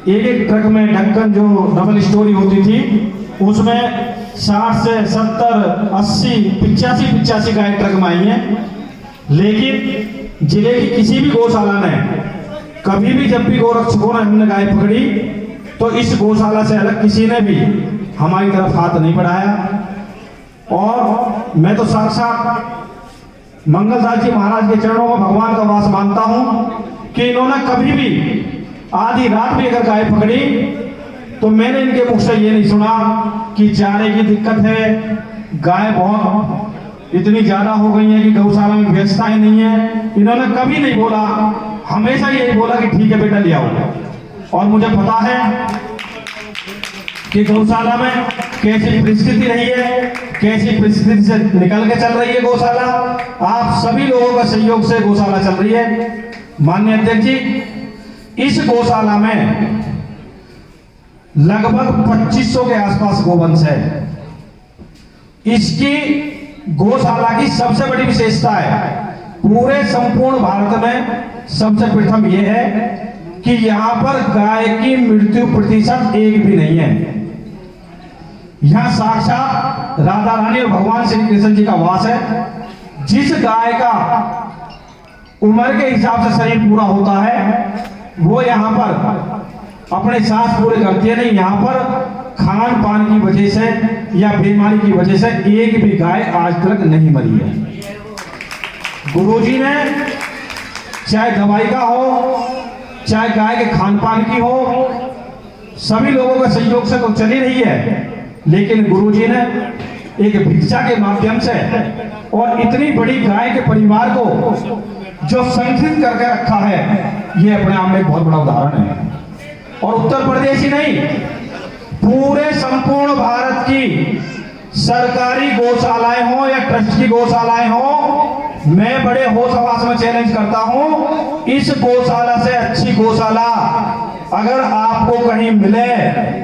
एक एक ट्रक में ढक्कन जो डबल स्टोरी होती थी उसमें 60 से 70, 80, 85 गाय ट्रक में आई हैं। लेकिन जिले की किसी भी गौशाला में कभी भी जब भी गोरक्षकों ने हमने गाय पकड़ी तो इस गौशाला से अलग किसी ने भी हमारी तरफ हाथ नहीं बढ़ाया। और मैं तो साक्षात मंगलदास जी महाराज के चरणों में भगवान का वास मानता हूं कि इन्होंने कभी भी आधी रात भी अगर गाय पकड़ी तो मैंने इनके मुख से ये नहीं सुना कि चारे की दिक्कत है, गाय बहुत इतनी ज्यादा हो गई है कि गौशाला में व्यवस्था ही नहीं है। इन्होंने कभी नहीं बोला, हमेशा यही बोला कि ठीक है बेटा ले आओ। और मुझे पता है कि गौशाला में कैसी परिस्थिति रही है, कैसी परिस्थिति से निकल के चल रही है गौशाला। आप सभी लोगों का सहयोग से गौशाला चल रही है। माननीय अध्यक्ष जी, इस गौशाला में लगभग 2500 के आसपास गोवंश है। इसकी गौशाला की सबसे बड़ी विशेषता है, पूरे संपूर्ण भारत में सबसे प्रथम यह है कि यहां पर गाय की मृत्यु प्रतिशत एक भी नहीं है। यहां साक्षात राधा रानी और भगवान श्री कृष्ण जी का वास है। जिस गाय का उम्र के हिसाब से शरीर पूरा होता है वो यहां पर अपने सांस पूरे करती है। नहीं, यहां पर खान पान की वजह से या बीमारी की वजह से एक भी गाय आज तक नहीं मरी है। गुरुजी ने चाहे दवाई का हो चाहे गाय के खान पान की हो, सभी लोगों के सहयोग से तो चली रही है। लेकिन गुरुजी ने एक भिक्षा के माध्यम से और इतनी बड़ी गाय के परिवार को जो संगठित करके रखा है, यह अपने आप में एक बहुत बड़ा उदाहरण है। और उत्तर प्रदेश ही नहीं, पूरे संपूर्ण भारत की सरकारी गौशालाएं हो या ट्रस्ट की गौशालाएं हो, मैं बड़े होश हवास में चैलेंज करता हूं, इस गौशाला से अच्छी गौशाला अगर आपको कहीं मिले,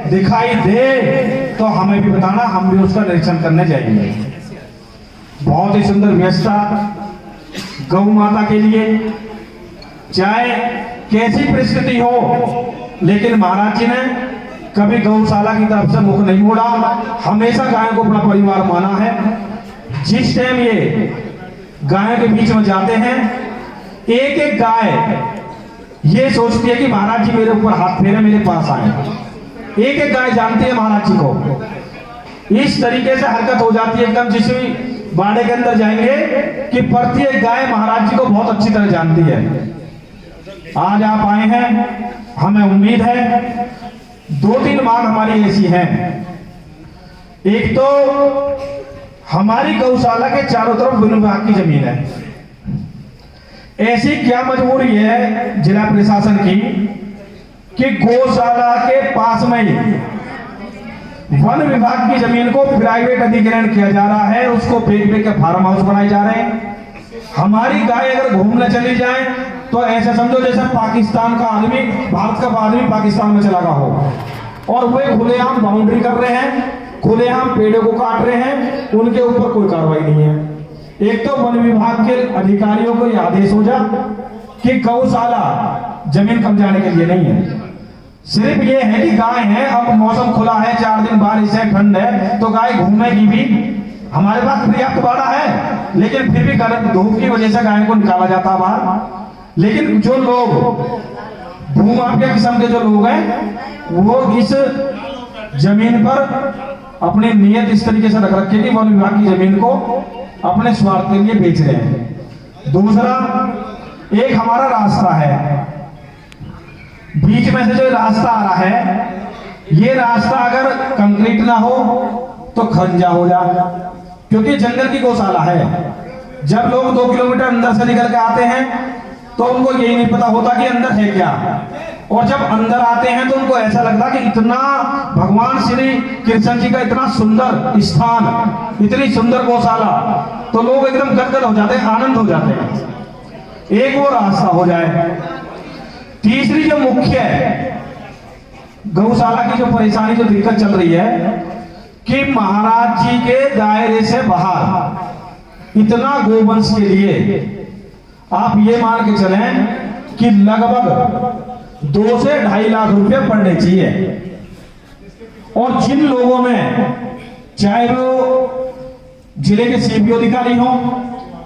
दिखाई दे, तो हमें भी बताना, हम भी उसका निरीक्षण करने जाएंगे। बहुत ही सुंदर व्यवस्था गौ माता के लिए, चाहे कैसी परिस्थिति हो, लेकिन महाराज जी ने कभी गौशाला की तरफ से मुख नहीं मोड़ा, हमेशा गायों को अपना परिवार माना है। जिस टाइम ये गायों के बीच में जाते हैं, एक एक गाय ये सोचती है कि महाराज जी मेरे ऊपर हाथ फेरे, मेरे पास आए। एक एक गाय जानती है महाराज जी को। इस तरीके से हरकत हो जाती है एकदम, जिस भी बाड़े के अंदर जाएंगे कि प्रत्येक गाय महाराज जी को बहुत अच्छी तरह जानती है। आज आप आए हैं, हमें उम्मीद है 2-3 बात हमारी ऐसी हैं। एक तो हमारी गौशाला के चारों तरफ वन विभाग की जमीन है। ऐसी क्या मजबूरी है जिला प्रशासन की कि गौशाला के पास में ही वन विभाग की जमीन को प्राइवेट अधिग्रहण किया जा रहा है, उसको बेच के फार्म हाउस बनाए जा रहे हैं। हमारी गाय अगर घूमने चली जाए तो ऐसे समझो जैसे पाकिस्तान का आदमी, भारत का आदमी पाकिस्तान में चला गया हो। और वे खुलेआम बाउंड्री कर रहे हैं, खुलेआम पेड़ों को काट रहे हैं, उनके ऊपर कोई कार्रवाई नहीं है। एक तो वन विभाग के अधिकारियों को यह आदेश हो जा कि गौशाला जमीन कब्जाने के लिए नहीं है, सिर्फ ये है कि गाय है, अब मौसम खुला है, 4 दिन बारिश है, ठंड है, तो गाय घूमेगी भी। हमारे पास पर्याप्त बाड़ा है, लेकिन फिर भी गलत धूप की वजह से गाय को निकाला जाता है बाहर। लेकिन जो लोग भूमाफिया किस्म के जो लोग हैं, वो इस जमीन पर अपनी नियत इस तरीके से रख रखे कि वन विभाग की जमीन को अपने स्वार्थ के लिए बेच रहे हैं। दूसरा, एक हमारा रास्ता है, बीच में से जो रास्ता आ रहा है, ये रास्ता अगर कंक्रीट ना हो तो खंजा हो जाएगा, क्योंकि जंगल की गौशाला है। जब लोग 2 किलोमीटर अंदर से निकल के आते हैं तो उनको यही नहीं पता होता कि अंदर है क्या, और जब अंदर आते हैं तो उनको ऐसा लगता कि इतना भगवान श्री कृष्ण जी का इतना सुंदर स्थान, इतनी सुंदर गौशाला, तो लोग एकदम गदगद हो जाते हैं, आनंद हो जाते हैं। एक वो रास्ता हो जाए। तीसरी जो मुख्य है गौशाला की जो परेशानी, जो दिक्कत चल रही है कि महाराज जी के दायरे से बाहर इतना गोवंश के लिए आप ये मान के चलें कि लगभग 2 से 2.5 लाख रुपए पड़ने चाहिए। और जिन लोगों में, चाहे वो जिले के सीपीओ अधिकारी हो,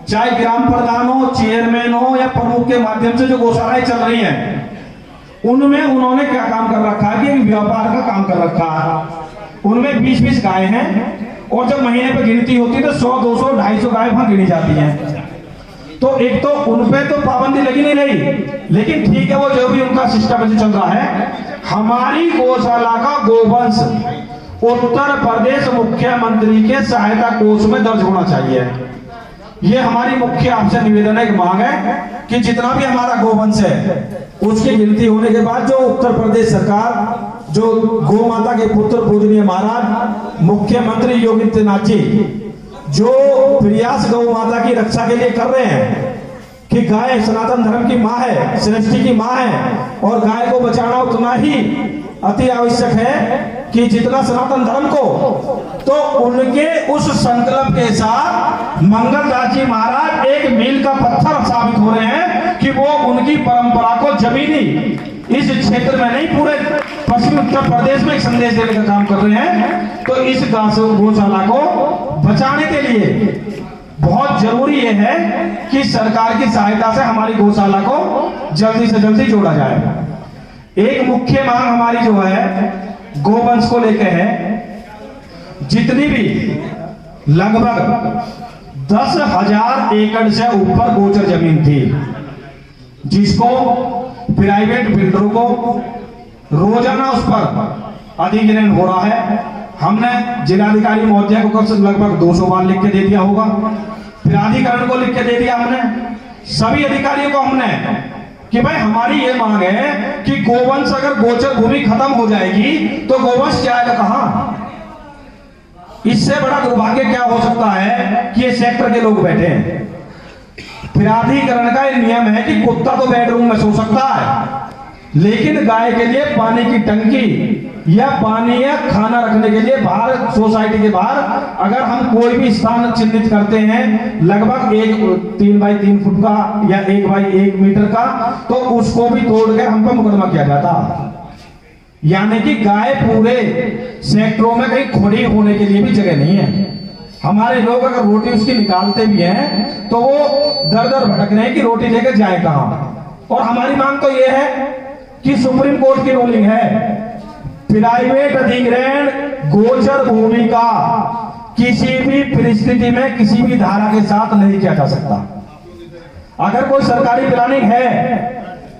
चाहे ग्राम प्रधान हो, चेयरमैन हो या प्रमुख के माध्यम से जो गौशालाएं चल रही हैं, उनमें उन्होंने क्या काम कर रखा है कि व्यापार का काम कर रखा है। उनमें 20-20 गाय हैं और जब महीने पे गिनती होती है तो 100, 200, 250 गाय वहां गिनी जाती हैं। तो एक तो उनपे तो पाबंदी लगी नहीं रही, लेकिन ठीक है, वो जो भी उनका सिस्टम चल रहा है। हमारी गौशाला का गोवंश उत्तर प्रदेश मुख्यमंत्री के सहायता कोष में दर्ज होना चाहिए। ये हमारी मुख्य आपसे निवेदन है, मांग है कि जितना भी हमारा गोवंश है उसकी गिनती होने के बाद जो उत्तर प्रदेश सरकार, जो गौ माता के पुत्र पूजनीय महाराज मुख्यमंत्री योगी आदित्यनाथ जी जो प्रयास गौ माता की रक्षा के लिए कर रहे हैं कि गाय सनातन धर्म की मां है, सृष्टि की मां है, और गाय को बचाना उतना ही अति आवश्यक है कि जितना सनातन धर्म को, तो उनके उस संकल्प के साथ मंगलदास जी महाराज एक मील का पत्थर साबित हो रहे हैं कि वो उनकी परंपरा को जमीनी इस क्षेत्र में नहीं, पूरे पश्चिमी उत्तर प्रदेश में एक संदेश देने का काम कर रहे हैं। तो इस गौशाला को बचाने के लिए बहुत जरूरी यह है कि सरकार की सहायता से हमारी गौशाला को जल्दी से जल्दी जोड़ा जाए। एक मुख्य मांग हमारी जो है गोवंश को लेकर है, जितनी भी लगभग 10,000 एकड़ से ऊपर गोचर जमीन थी, जिसको प्राइवेट बिल्डरों को रोजाना उस पर अधिग्रहण हो रहा है। हमने जिलाधिकारी महोदय को लगभग 200 बार लिख के दे दिया होगा, प्राधिकरण को लिख के दे दिया हमने, सभी अधिकारियों को हमने, कि भाई हमारी ये मांग है कि गोवंश अगर गोचर भूमि खत्म हो जाएगी तो गोवंश जाएगा कहां? इससे बड़ा दुर्भाग्य क्या हो सकता है कि ये सेक्टर के लोग बैठे हैं। प्राधिकरण का ये नियम है कि कुत्ता तो बेडरूम में सो सकता है, लेकिन गाय के लिए पानी की टंकी या पानी या खाना रखने के लिए बाहर, सोसाइटी के बाहर अगर हम कोई भी स्थान चिन्हित करते हैं लगभग 3x3 फुट का या 1x1 मीटर का, तो उसको भी तोड़कर हम पर मुकदमा किया जाता। यानी कि गाय पूरे सेक्टरों में कहीं खोड़ी होने के लिए भी जगह नहीं है। हमारे लोग अगर रोटी उसकी निकालते भी हैं तो वो दर दर भटक रहे हैं कि रोटी लेकर जाए कहां। और हमारी मांग तो ये है कि सुप्रीम कोर्ट की रूलिंग है, प्राइवेट अधिग्रहण गोचर भूमि का किसी भी परिस्थिति में किसी भी धारा के साथ नहीं किया जा सकता। अगर कोई सरकारी प्लानिंग है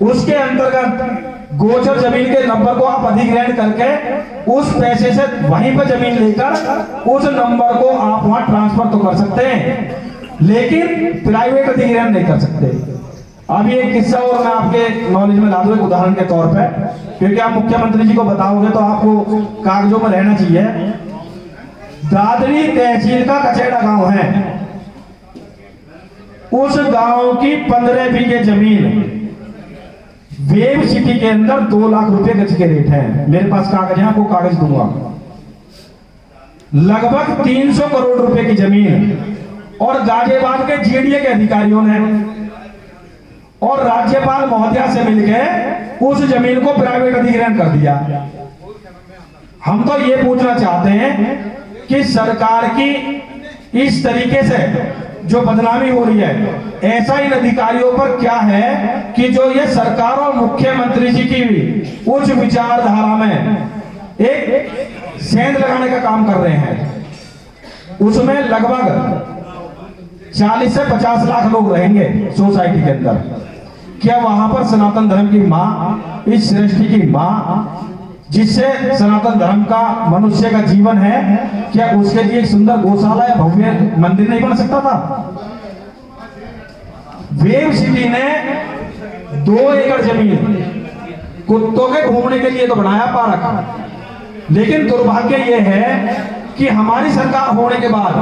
उसके अंतर्गत गोचर जमीन के नंबर को आप अधिग्रहण करके उस पैसे से वहीं पर जमीन लेकर उस नंबर को आप वहां ट्रांसफर तो कर सकते हैं, लेकिन प्राइवेट अधिग्रहण नहीं कर सकते। अभी एक किस्सा और मैं आपके नॉलेज में ला दूं, एक उदाहरण के तौर पे, क्योंकि आप मुख्यमंत्री जी को बताओगे तो आपको कागजों में रहना चाहिए। दादरी तहसील का कचेड़ा गांव है, उस गांव की 15 बीघे जमीन वेब सिटी के अंदर 2 लाख रुपए गज के रेट है। मेरे पास कागज है, आपको कागज दूंगा। लगभग 300 करोड़ रुपए की जमीन, और गाजियाबाद के जीडीए के अधिकारियों ने और राज्यपाल महोदया से मिलकर उस जमीन को प्राइवेट अधिग्रहण कर दिया। हम तो ये पूछना चाहते हैं कि सरकार की इस तरीके से जो बदनामी हो रही है, ऐसा इन अधिकारियों पर क्या है कि जो ये सरकार और मुख्यमंत्री जी की उच्च विचारधारा में एक सेंध लगाने का काम कर रहे हैं। उसमें लगभग 40 से 50 लाख लोग रहेंगे सोसाइटी के अंदर। क्या वहां पर सनातन धर्म की मां, इस सृष्टि की मां, जिससे सनातन धर्म का मनुष्य का जीवन है, क्या उसके लिए एक सुंदर गौशाला या भव्य मंदिर नहीं बन सकता था? वेब सिटी ने 2 एकड़ जमीन कुत्तों के घूमने के लिए तो बनाया पार्क, लेकिन दुर्भाग्य यह है कि हमारी सरकार होने के बाद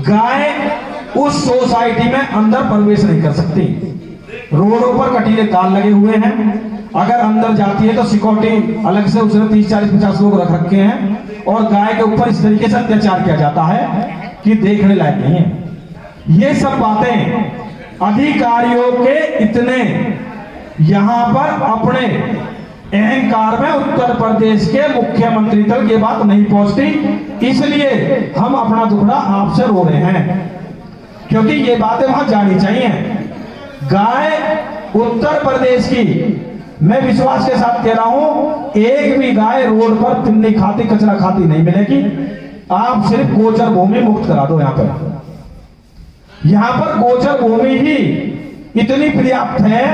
गाय उस सोसाइटी में अंदर प्रवेश नहीं कर सकती। रोडों पर कटीले तार लगे हुए हैं, अगर अंदर जाती है तो सिक्योरिटी अलग से उसने 30, 40, 50 लोग रख रखे हैं, और गाय के ऊपर इस तरीके से अत्याचार किया जाता है कि देखने लायक नहीं है। ये सब बातें अधिकारियों के इतने यहां पर अपने अहंकार में उत्तर प्रदेश के मुख्यमंत्री तक ये बात नहीं पहुंचती, इसलिए हम अपना दुखड़ा आपसे रो रहे हैं, क्योंकि ये बातें वहां जानी चाहिए। गाय उत्तर प्रदेश की, मैं विश्वास के साथ कह रहा हूं, एक भी गाय रोड पर पिन्नी खाती, कचरा खाती नहीं मिलेगी। आप सिर्फ गोचर भूमि मुक्त करा दो। यहां पर गोचर भूमि ही इतनी पर्याप्त है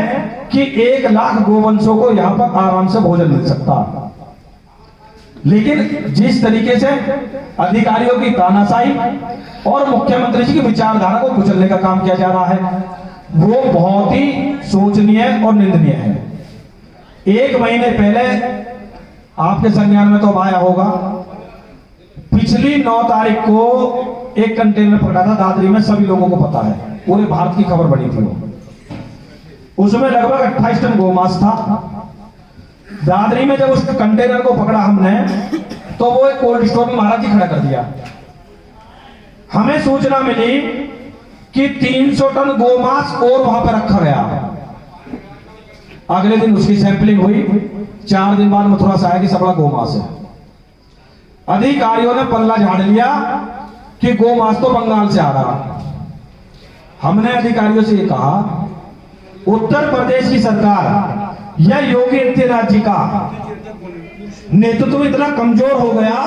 कि 1 लाख गोवंशों को यहां पर आराम से भोजन मिल सकता। लेकिन जिस तरीके से अधिकारियों की तानाशाही और मुख्यमंत्री जी की विचारधारा को कुचलने का काम किया जा रहा है, वो बहुत ही शोचनीय और निंदनीय है। 1 महीने पहले आपके संज्ञान में तो आया होगा, पिछली 9 तारीख को एक कंटेनर पकड़ा था दादरी में, सभी लोगों को पता है, पूरे भारत की खबर बनी थी। उसमें लगभग 28 टन गोमांस था। दादरी में जब उस कंटेनर को पकड़ा हमने, तो वो एक कोल्ड स्टोर में महाराज जी खड़ा कर दिया। हमें सूचना मिली कि 300 टन गोमांस और वहां पर रखा गया। अगले दिन उसकी सैंपलिंग हुई, 4 दिन बाद मथुरा से आया कि सबड़ा गोमांस है। अधिकारियों ने पल्ला झाड़ लिया कि गोमांस तो बंगाल से आ रहा। हमने अधिकारियों से ये कहा, उत्तर प्रदेश की सरकार या योगी आदित्यनाथ जी का नेतृत्व इतना कमजोर हो गया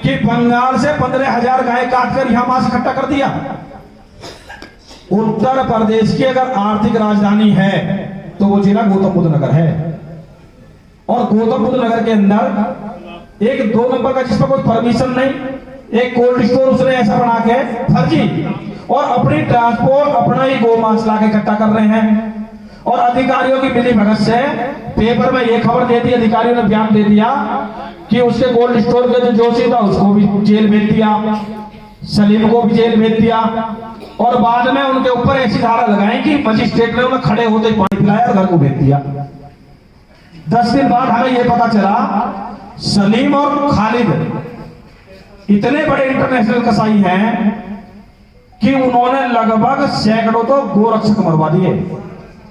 कि बंगाल से 15,000 गाय काटकर यहां मांस इकट्ठा कर दिया। उत्तर प्रदेश की अगर आर्थिक राजधानी है तो वो जिला गौतम बुद्ध नगर है, और गौतम बुद्ध नगर के अंदर एक 2 नंबर का, जिस पर कोई परमिशन नहीं, एक कोल्ड स्टोर उसने ऐसा बना के फर्जी और अपनी ट्रांसपोर्ट, अपना ही गोमांस लाके इकट्ठा कर रहे हैं। और अधिकारियों की मिली भगत से पेपर में यह खबर दे दी, अधिकारियों ने बयान दे दिया कि उसके कोल्ड स्टोर के जो जोशी था उसको भी जेल भेज दिया, सलीम को भी जेल भेज दिया, और बाद में उनके ऊपर ऐसी धारा लगाई कि मजिस्ट्रेट ने उन्हें खड़े होते पानी पिलाया और घर को भेज दिया। 10 दिन बाद हमें यह पता चला सलीम और खालिद इतने बड़े इंटरनेशनल कसाई हैं कि उन्होंने लगभग सैकड़ों तो गोरक्षक मरवा दिए।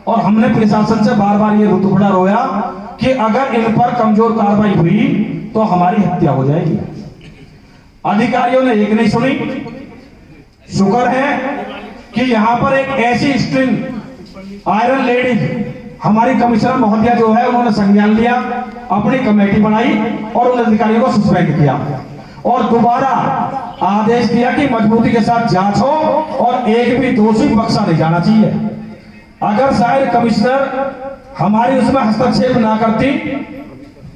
और हमने प्रशासन से बार बार ये दुखड़ा रोया कि अगर इन पर कमजोर कार्रवाई हुई तो हमारी हत्या हो जाएगी। अधिकारियों ने एक नहीं सुनी। शुक्र है कि यहां पर एक ऐसी स्ट्रिंग आयरन लेडीज हमारी कमिश्नर महोदया जो है, उन्होंने संज्ञान लिया, अपनी कमेटी बनाई और उन अधिकारियों को सस्पेंड किया और दोबारा आदेश दिया कि मजबूती के साथ जांच हो और एक भी दोषी बख्शा नहीं जाना चाहिए। अगर शायद कमिश्नर हमारी उसमें हस्तक्षेप ना करती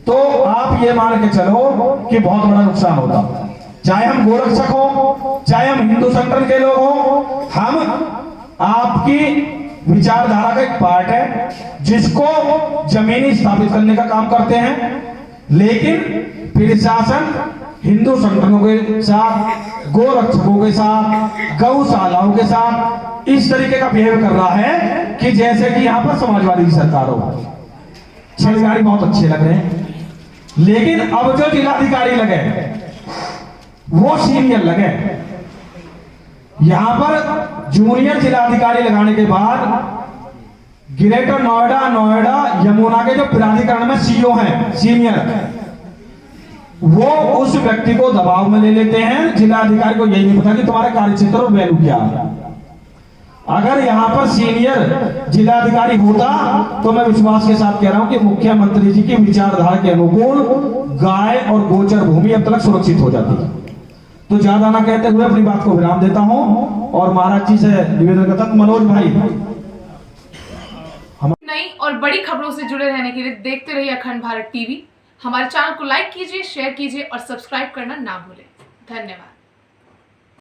तो आप ये मान के चलो कि बहुत बड़ा नुकसान होता। चाहे हम गोरक्षक हो, चाहे हम हिंदू संगठन के लोग हो, हम आपकी विचारधारा का एक पार्ट है जिसको जमीनी स्थापित करने का काम करते हैं। लेकिन प्रशासन हिंदू संगठनों के साथ, गोरक्षकों के साथ, गौशालाओं के साथ इस तरीके का बिहेव कर रहा है कि जैसे कि यहां पर समाजवादी की सरकार हो। छेड़छाड़ी बहुत अच्छे लग रहे हैं, लेकिन अब जो जिलाधिकारी लगे वो सीनियर लगे। यहां पर जूनियर जिलाधिकारी लगाने के बाद ग्रेटर नोएडा यमुना के जो प्राधिकरण में सीईओ हैं सीनियर, वो उस व्यक्ति को दबाव में ले लेते हैं। जिलाधिकारी को यही नहीं पता कि तुम्हारे कार्यक्षेत्र और वैल्यू क्या है। अगर यहां पर सीनियर जिलाधिकारी होता तो मैं विश्वास के साथ कह रहा हूं कि मुख्यमंत्री जी की विचारधारा के अनुकूल गाय और गोचर भूमि अब तक सुरक्षित हो जाती। तो ज्यादा ना कहते हुए अपनी बात को विराम देता हूं और महाराज जी से निवेदन करता हूं। मनोज भाई, नई और बड़ी खबरों से जुड़े रहने के लिए देखते रहिए अखंड भारत टीवी। हमारे चैनल को लाइक कीजिए, शेयर कीजिए और सब्सक्राइब करना ना भूलें। धन्यवाद।